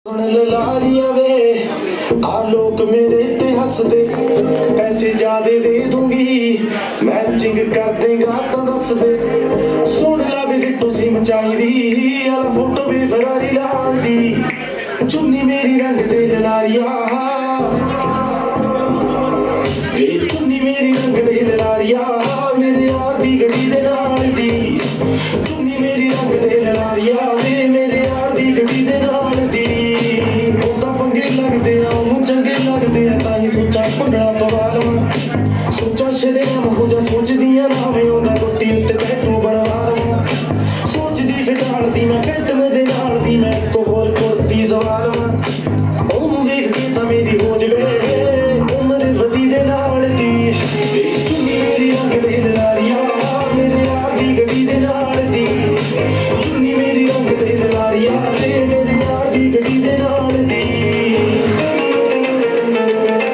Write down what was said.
सुन लारिया वे आ लोग मेरे ते हसदे पैसे ज्यादा दे दूंगी मैचिंग कर देगा तो दस दे सुन ला वे गिट्टू सिम चाहिदी आला फोटो भी फरारी लाल दी चुन्नी मेरी रंग दे लारिया वे चुन्नी मेरी रंग दे लारिया मेरे यार दी गड़ी दे नाल दी चुन्नी मेरी रंग दे लारिया वे मेरे यार दी गड़ी दे नाल दी लगदे आ ਉਹਨੂੰ ਚੰਗੇ ਲੱਗਦੇ ਆ ਤਾਂ ਹੀ ਸੋਚਾਂ ਭੰਗੜਾ ਪਵਾ ਲਵਾਂ ਸੋਚਾਂ ਸ਼ਰੇਆਮ ਹੋ ਜਾ ਸੋਚਦੀਆਂ ਨਾ ਮੈਂ ਉਹਦਾ ਰੋਟੀ ਉੱਤੇ ਟੈਟੂ ਬਣਵਾ ਲਵਾਂ ਸੋਚਦੀ ਫਿਟਾਲਦੀ ਮੈਂ ਫਿੱਟ ਮੇਰੇ ਨਾਲ ਦੀ ਮੈਂ ਇੱਕ ਹੋਰ ਕੁੜਤੀ ਜ਼ਵਾ ਲਵਾਂ ਉਹਨੂੰ ਦੇਖ ਕੇ ਤਾਂ ਮੇਰੀ ਹੋ ਜਵੇ ਉਮਰ ਵਧੀ ਦੇ ਨਾਲ ਦੀ ਚੁੰਨੀ ਮੇਰੀ ਰੰਗ ਦੇ ਲਾਰੀਆ ਮੇਰੇ ਯਾਰ ਦੀ ਗੱਡੀ ਦੇ ਨਾਲ ਦੀ ਚੁੰਨੀ ਮੇਰੀ ਰੰਗ ਦੇ ਲਾਰੀਆ ਮੇਰੇ ਯਾਰ ਦੀ ਗੱਡੀ ਦੇ ਨਾਲ